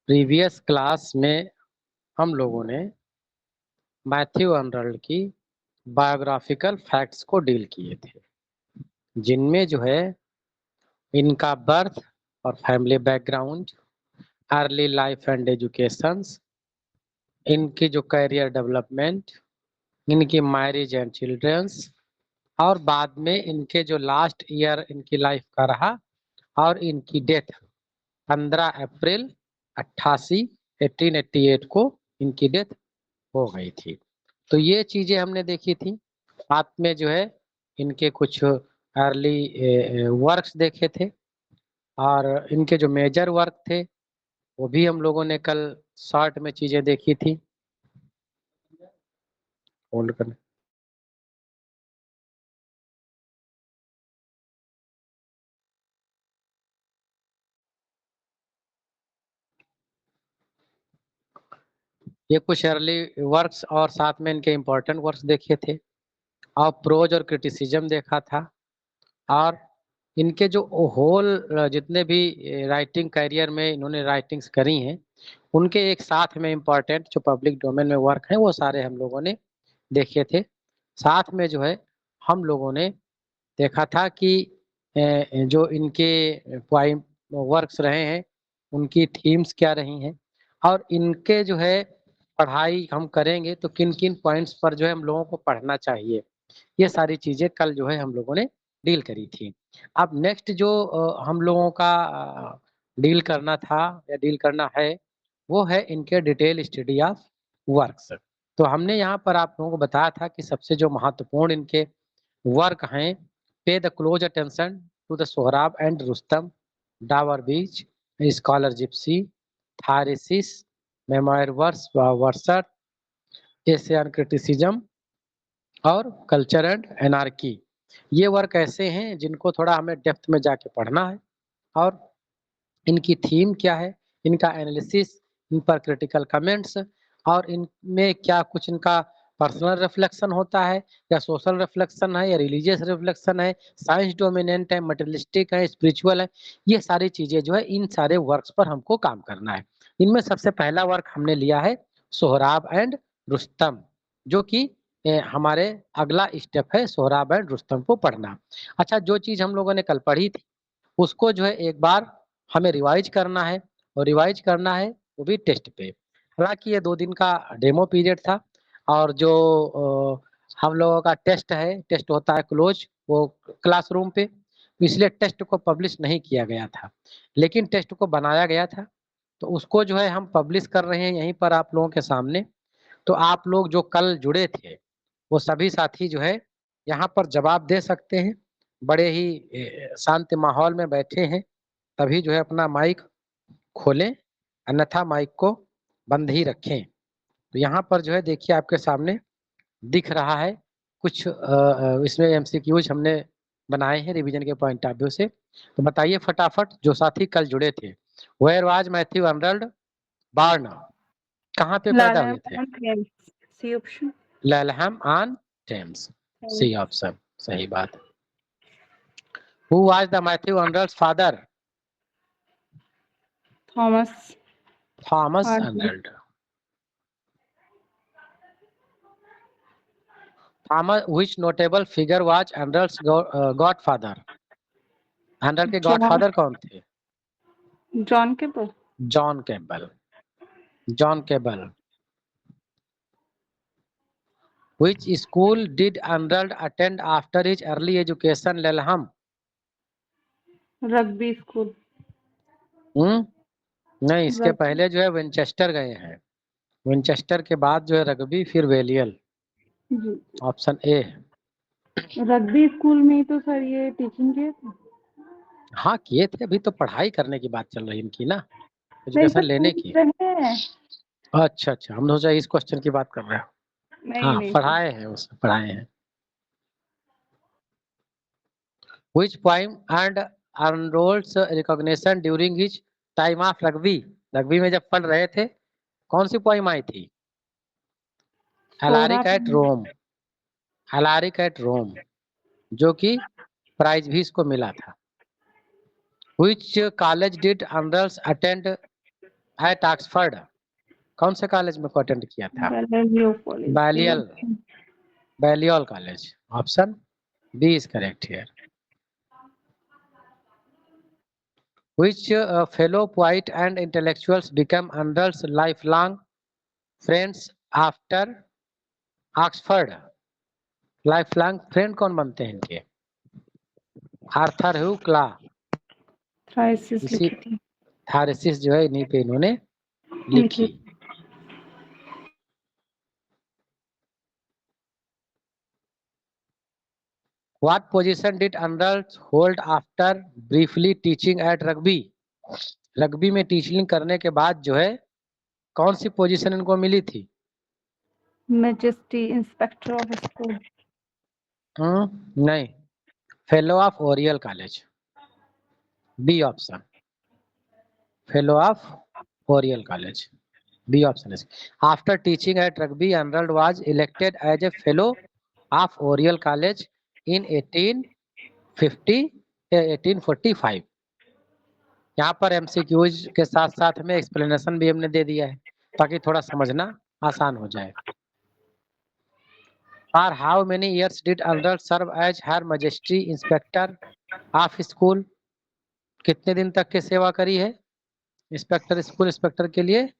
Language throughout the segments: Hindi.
प्रीवियस क्लास में हम लोगों ने मैथ्यू अर्नल्ड की बायोग्राफिकल फैक्ट्स को डील किए थे, जिनमें जो है इनका बर्थ और family background, early life and educations, इनकी जो करियर डेवलपमेंट, इनकी मैरिज एंड चिल्ड्रंस, और बाद में इनके जो लास्ट ईयर इनकी लाइफ का रहा और इनकी डेथ 15 अप्रैल 1888 को इनकी डेथ हो गई थी। तो ये चीजें हमने देखी थी। साथ में जो है इनके कुछ अर्ली वर्क्स देखे थे और इनके जो मेजर वर्क थे वो भी हम लोगों ने कल शॉर्ट में चीजें देखी थी। होल्ड करना। ये कुछ अर्ली वर्क्स और साथ में इनके इम्पोर्टेंट वर्क्स देखे थे और प्रोज और क्रिटिसिज्म देखा था। और इनके जो होल जितने भी राइटिंग करियर में इन्होंने राइटिंग्स करी हैं उनके एक साथ में इम्पोर्टेंट जो पब्लिक डोमेन में वर्क है वो सारे हम लोगों ने देखे थे। साथ में जो है हम लोगों ने देखा था कि जो इनके पोइम वर्क्स रहे हैं उनकी थीम्स क्या रही हैं और इनके जो है पढ़ाई हम करेंगे तो किन किन पॉइंट्स पर जो है हम लोगों को पढ़ना चाहिए, ये सारी चीजें कल जो है हम लोगों ने डील करी थी। अब नेक्स्ट जो हम लोगों का डील करना था या डील करना है वो है इनके डिटेल स्टडी ऑफ वर्क्स। तो हमने यहाँ पर आप लोगों को बताया था कि सबसे जो महत्वपूर्ण इनके वर्क हैं, pay the close attention to the Sohrab and Rustum, Dover Beach, scholar gipsy, Thyrsis, memorial verses, essays in criticism और कल्चर एंड एनार्की। ये वर्क ऐसे हैं जिनको थोड़ा हमें डेप्थ में जाके पढ़ना है और इनकी थीम क्या है, इनका एनालिसिस, इन पर क्रिटिकल कमेंट्स और इनमें क्या कुछ इनका पर्सनल रिफ्लेक्शन होता है या सोशल रिफ्लेक्शन है या रिलीजियस रिफ्लेक्शन है, साइंस डोमिनेंट है, मटेरियलिस्टिक है, स्पिरिचुअल है, ये सारी चीजें जो है इन सारे वर्क्स पर हमको काम करना है। इनमें सबसे पहला वर्क हमने लिया है सोहराब एंड रुस्तम, जो कि हमारे अगला स्टेप है सोहराब एंड रुस्तम को पढ़ना। अच्छा, जो चीज हम लोगों ने कल पढ़ी थी उसको जो है एक बार हमें रिवाइज करना है और रिवाइज करना है वो भी टेस्ट पे। हालांकि ये 2 दिन का डेमो पीरियड था और जो हम लोगों का टेस्ट है, टेस्ट होता है क्लोज वो क्लासरूम पे, इसलिए टेस्ट को पब्लिश नहीं किया गया था, लेकिन टेस्ट को बनाया गया था। तो उसको जो है हम पब्लिश कर रहे हैं यहीं पर आप लोगों के सामने। तो आप लोग जो कल जुड़े थे वो सभी साथी जो है यहाँ पर जवाब दे सकते हैं, बड़े ही शांत माहौल में बैठे हैं, तभी जो है अपना माइक खोलें, अन्यथा माइक को बंद ही रखें। तो यहाँ पर जो है देखिए आपके सामने दिख रहा है कुछ इसमें एमसीक्यूज हमने बनाए हैं रिवीजन के पॉइंट ऑफ व्यू से। तो बताइए फटाफट जो साथी कल जुड़े थे, where was Matthew Arnold born, कहाँ पे पैदा हुए थे? C option, Laleham on Thames, C option सही बात। Who was the Matthew Arnold's father? Thomas Thomas Hardy, Arnold. Thomas, which notable figure was Arnold's godfather? अर्नल्ड के गॉडफादर कौन थे? John Keble, John Campbell. John Campbell. Which school did Arnold attend after his early education? Lelham? Rugby school, नहीं, इसके पहले जो है विंचेस्टर गए हैं, विंचेस्टर के बाद जो है रग्बी, फिर Balliol. Option A. Rugby school में ही तो सर ये टीचिंग किए थे। हाँ किए थे, अभी तो पढ़ाई करने की बात चल रही इनकी ना, नहीं एजुकेशन तो लेने की। अच्छा अच्छा, हम सोचा इस क्वेश्चन की बात कर रहे हैं। नहीं हाँ नहीं पढ़ाए हैं, उसमें पढ़ाए हैं। Which poem earned Arnold's recognition during his time of rugby? Rugby में जब पढ़ रहे थे कौन सी पोइम आई थी? एलारिक एट रोम, एलारिक एट रोम, जो कि प्राइज भी इसको मिला था। Which college did Arnold attend at Oxford, कौन से कॉलेज में अटेंड किया था? Balliol College. Balliol, Balliol college, option B is correct here. Which fellow poet and intellectuals became Arnold's lifelong friends after Oxford? Lifelong friend कौन बनते हैं इनके? आर्थर ह्यू क्ला, Thyrsis इसी लिखी थी थारेसिस जो है इन्हीं पे इन्होंने लिखी. What position did Arnold hold after briefly teaching at rugby? Rugby में टीचिंग करने के बाद जो है कौन सी पोजीशन इनको मिली थी? Majesty Inspector of School. नहीं, fellow of Oriel college, B option, fellow of Oriel college, B option is. After teaching at rugby, Arnold was elected as a fellow of Oriel College in 1845. यहाँ पर एमसीक्यूज के साथ साथ में एक्सप्लेनेशन भी हमने दे दिया है ताकि थोड़ा समझना आसान हो जाए. For how many years did Arnold serve as Her Majesty Inspector of School? कितने दिन तक की सेवा करी है इंस्पेक्टर, स्कूल इंस्पेक्टर के लिए?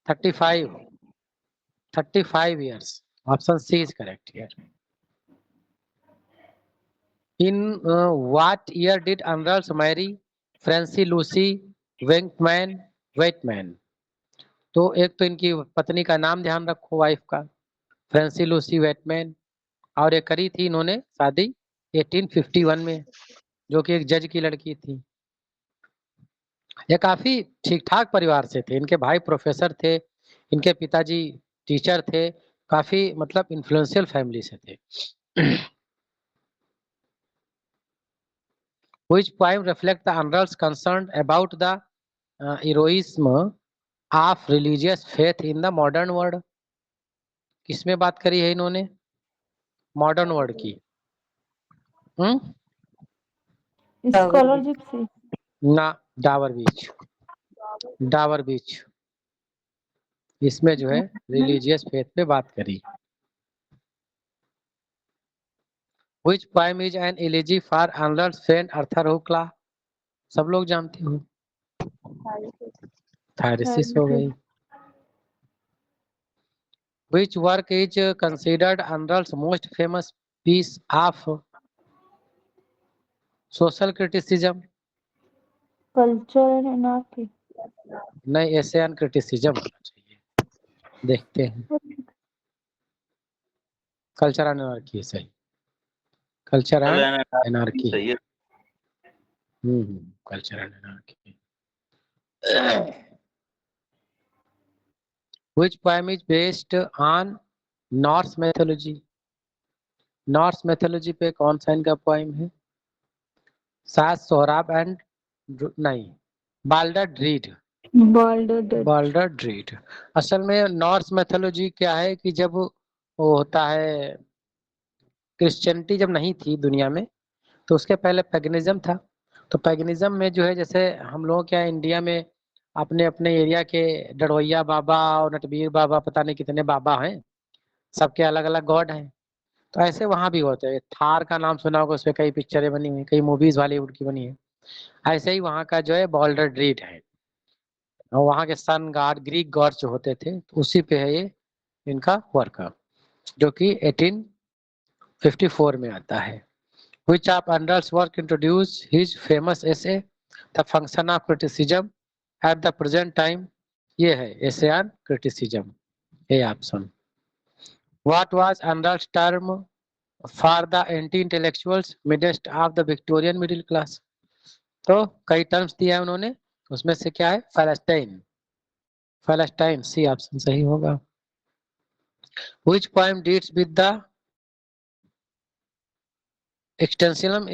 35 years. Option C is correct here. In what year did Arnold marry Francie Lucy Wakeman? तो एक तो इनकी पत्नी का नाम ध्यान रखो, वाइफ का, फ्रेंसी लूसी वेटमैन, और एक करी थी इन्होंने शादी 1851 में, जो कि एक जज की लड़की थी. ये काफी ठीक ठाक परिवार से थे. इनके भाई प्रोफेसर थे, इनके पिताजी टीचर थे, काफी मतलब इन्फ्लुएंशियल फैमिली से थे. Which poem reflect the Arnold's concern about the heroism of religious faith in the modern world? किसमें बात करी है इन्होंने मॉडर्न वर्ल्ड की? स्कॉलरशिप से ना, डावर बीच इसमें जो है रिलीजियस फेथ पे बात करी. Which poem is an elegy for Arnold's friend Arthur Huckla? सब लोग जानते हो. थायरेसिस हो गई. Which work is considered Arnold's most famous piece of social criticism? Culture and anarchy. नहीं, ऐसे एंड क्रिटिसिज्म होना चाहिए. देखते हैं. कल्चर एंड एनार्की सही. Culture and anarchy. Culture and anarchy. Which poem is based on Norse mythology? Norse mythology पे कौन सा इनका पोइम है? सास सोहराब एंड नहीं, बाल्डर ड्रीड. असल में नॉर्स मैथोलॉजी क्या है कि जब वो होता है, क्रिश्चियनिटी जब नहीं थी दुनिया में तो उसके पहले पैगनिज्म था. तो पैगनिज्म में जो है, जैसे हम लोग क्या इंडिया में अपने अपने एरिया के डड़वैया बाबा और नटवीर बाबा, पता नहीं कितने बाबा हैं, सबके अलग अलग गॉड हैं. तो ऐसे वहां भी होते हैं. थार का नाम सुना होगा, उसपे कई पिक्चरें बनी हुई, कई मूवीज हॉलीवुड की बनी है. ऐसे ही वहां का जो है बॉल्डर ड्रीड है, और वहां के सन गॉड, ग्रीक गॉड्स जो होते थे, तो उसी पे है ये इनका वर्क, जो कि 1854 में आता है. Which of Arnold's work introduced his famous essay The Function of Criticism at the present time? ये है essay on criticism, A option. What was Arnold's term for the anti-intellectuals midst of the Victorian middle class? तो कई टर्म्स दिया है उन्होंने, उसमें से क्या है? फैलेस्टाइन. सी ऑप्शन सही होगा. Which poem deals with the existential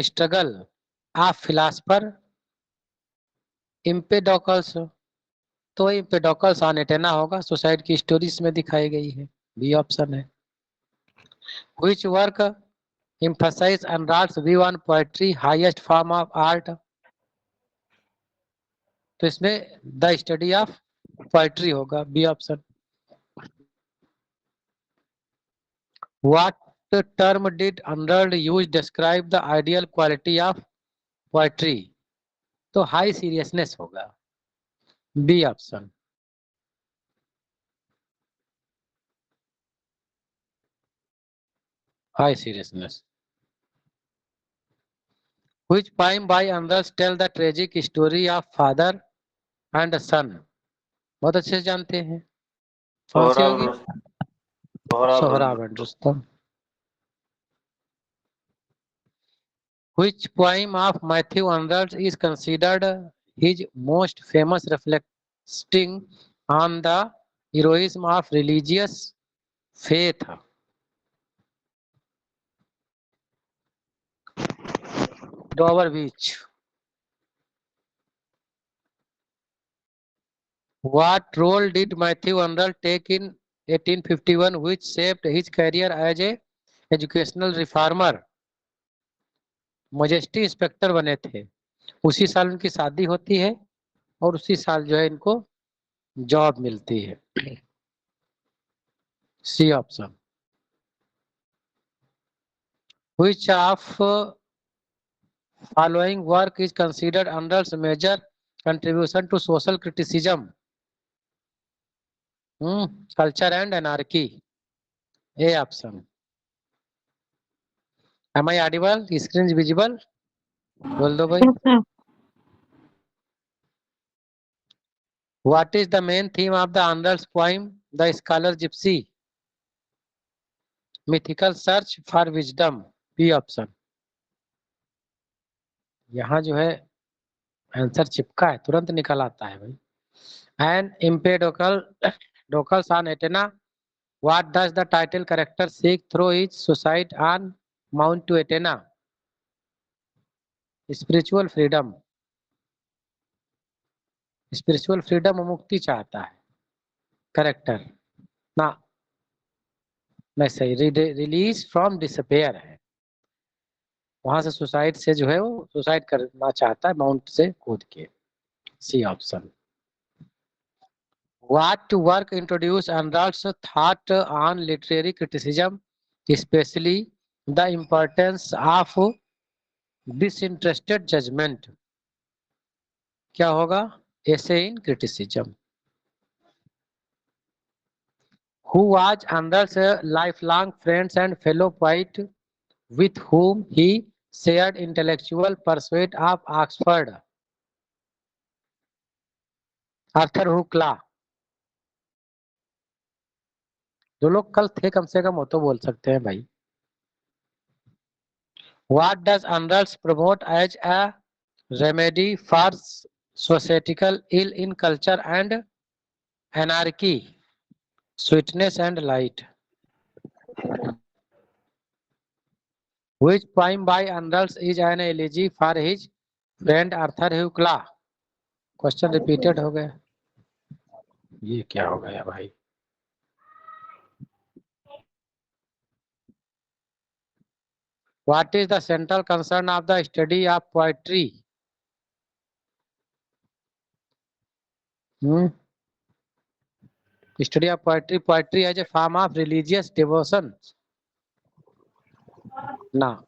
struggle of philosopher Empedocles? तो एम्पेडोकल्स ऑन एटेना होगा, सुसाइड की स्टोरीज में दिखाई गई है, बी ऑप्शन है. Which work emphasize Arnold's view on poetry, highest form of art? तो इसमें द स्टडी ऑफ पोएट्री होगा, B option. What term did Arnold use describe the ideal quality of poetry? तो हाई सीरियसनेस होगा, B option. High seriousness. Which poem by Amras tell the tragic story of father and son? बहुत अच्छे से जानते हैं, कौन सी होगी? Sohrab and Rustam. Which poem of Matthew Arnold is considered his most famous, reflecting on the heroism of religious faith? Dover Beach. What role did Matthew Arnold take in 1851, which shaped his career as a educational reformer? Majesty inspector बने थे, उसी साल उनकी शादी होती है और उसी साल जो है इनको जॉब मिलती है, C option. Which of following work is considered Arnold's major contribution to social criticism? Culture and Anarchy, A option. Am I audible? Screen is visible? बोल दो भाई। What is the main theme of the Arnold's poem, The Scholar Gypsy? Mythical search for wisdom, B option। यहाँ जो है आंसर चिपका है, तुरंत निकल आता है भाई। An Empedocles on Athena. What does the title character seek through his suicide on Mount to Athena? Spiritual freedom। Spiritual freedom मुक्ति चाहता है करेक्टर ना, नहीं सही, रिलीज फ्रॉम डिसपेयर है, वहां से सुसाइड से जो है वो सुसाइड करना चाहता है माउंट से कूद के, C option. What work introduced Arnold's thought on literary criticism, especially the importance of disinterested judgment? क्या होगा? Essay in criticism। Who was Arnold's lifelong friend and fellow poet, with whom he shared intellectual pursuit of Oxford? Arthur Hooke law. जो लोग कल थे कम से कम वो तो बोल सकते हैं भाई। What does Arnold promote as a remedy for societal ill in culture and anarchy? Sweetness and light। Which poem by Arnold is an elegy for his friend Arthur Hugh Law? Question repeated हो गया, ये क्या हो गया भाई? What is the central concern of the study of poetry? Study of poetry. Poetry as a form of religious devotion. No.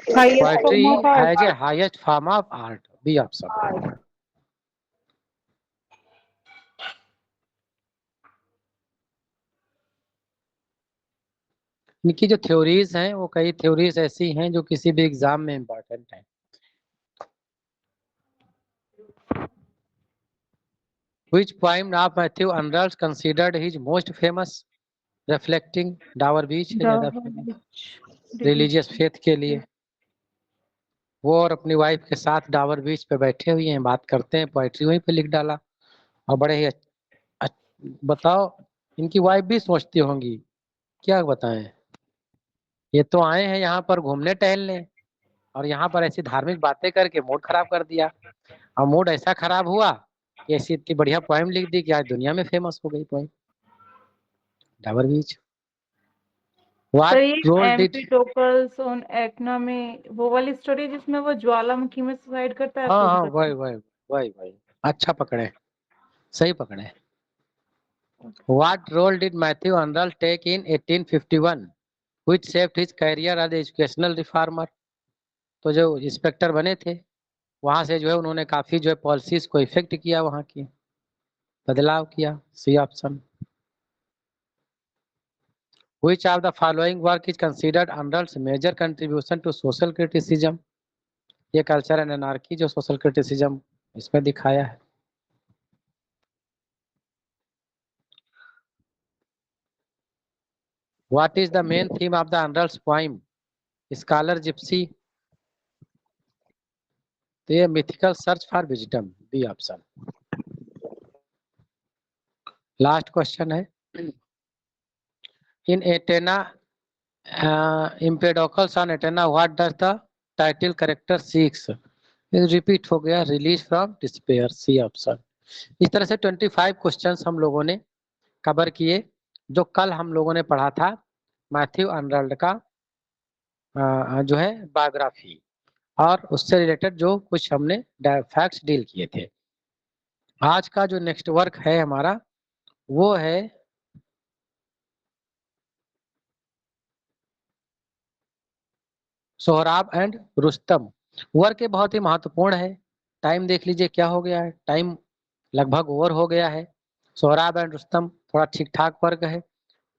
Poetry as a highest form of art. B option. इनकी जो थ्योरीज हैं वो कई थ्योरीज ऐसी हैं जो किसी भी एग्जाम में इम्पोर्टेंट है। Which poem of Matthew Arnold considered his most famous, reflecting Dover Beach है ज्यादा रिलीजियस फेथ के लिए। वो और अपनी वाइफ के साथ डावर बीच पे बैठे हुए हैं, बात करते हैं, पोएट्री वहीं पे लिख डाला और बड़े ही बताओ इनकी वाइफ भी सोचती होंगी क्या बताएं, ये तो आए हैं यहाँ पर घूमने टहलने और यहाँ पर ऐसी धार्मिक बातें करके मूड खराब कर दिया, और मूड ऐसा खराब हुआ कि ऐसी इतनी बढ़िया पोएम लिख दी कि आज दुनिया में फेमस हो गई poem Dawar beach. एम्पिडोकल्स on acne में वो वाली स्टोरी जिसमें वो ज्वालामुखी में सुसाइड करता है। हाँ वही अच्छा पकड़े, सही पकड़े। What role did Matthew Arnold take in 1851 which shaped his career as an educational reformer? तो जो इंस्पेक्टर बने थे वहां से जो है उन्होंने काफी जो है पॉलिसीज को इफेक्ट किया, वहां की बदलाव किया। C option. Which of the following work is considered Arnold's major contribution to social criticism? ये कल्चर एंड एनार्की जो सोशल क्रिटिसिज्म इसमें दिखाया है। What is the main theme of the Arnold's poem Scholar Gypsy? तो ये mythical search for wisdom, B option. Last question है, in Etna Empedocles on Etna what does the title character seeks? Repeat हो गया, release from despair, C option. इस तरह से 25 क्वेश्चंस हम लोगों ने कवर किए जो कल हम लोगों ने पढ़ा था मैथ्यू अर्नल्ड का जो है बायोग्राफी, और उससे रिलेटेड जो कुछ हमने फैक्ट्स डील किए थे। आज का जो नेक्स्ट वर्क है हमारा वो है सोहराब एंड रुस्तम। वर्क ये बहुत ही महत्वपूर्ण है। टाइम देख लीजिए क्या हो गया है, टाइम लगभग ओवर हो गया है। सोहराब एंड रुस्तम थोड़ा ठीक ठाक वर्क है,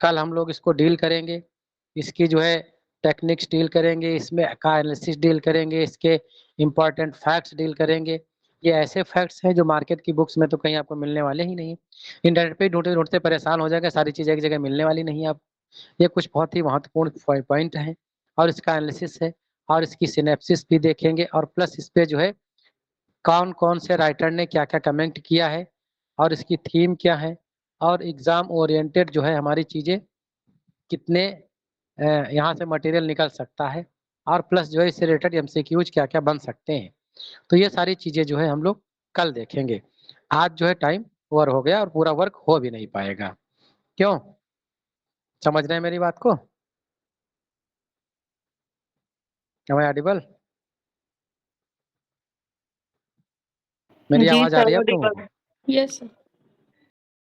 कल हम लोग इसको डील करेंगे, इसकी जो है टेक्निक्स डील करेंगे, इसमें का एनालिसिस डील करेंगे, इसके इम्पोर्टेंट फैक्ट्स डील करेंगे। ये ऐसे फैक्ट्स हैं जो मार्केट की बुक्स में तो कहीं आपको मिलने वाले ही नहीं। इंटरनेट पे ढूंढते ढूंढते परेशान हो जाएगा, सारी चीजें एक जगह मिलने वाली नहीं है आप। ये कुछ बहुत ही महत्वपूर्ण पॉइंट हैं और इसका एनालिसिस है और इसकी सिनेप्सिस भी देखेंगे, और प्लस इस पे जो है कौन कौन से राइटर ने क्या क्या कमेंट किया है और इसकी थीम क्या है, और एग्जाम ओरिएंटेड जो है हमारी चीजें कितने यहाँ से मटेरियल निकल सकता है, और प्लस जो है इससे रिलेटेड एमसीक्यूज क्या क्या बन सकते हैं। तो ये सारी चीजें जो है हम लोग कल देखेंगे। आज जो है टाइम ओवर हो गया और पूरा वर्क हो भी नहीं पाएगा। क्यों, समझ रहे हैं मेरी बात को? Am I audible? मेरी जी आवाज आ सर, रही है आप लोगों ऑडिबल। को? Yes sir.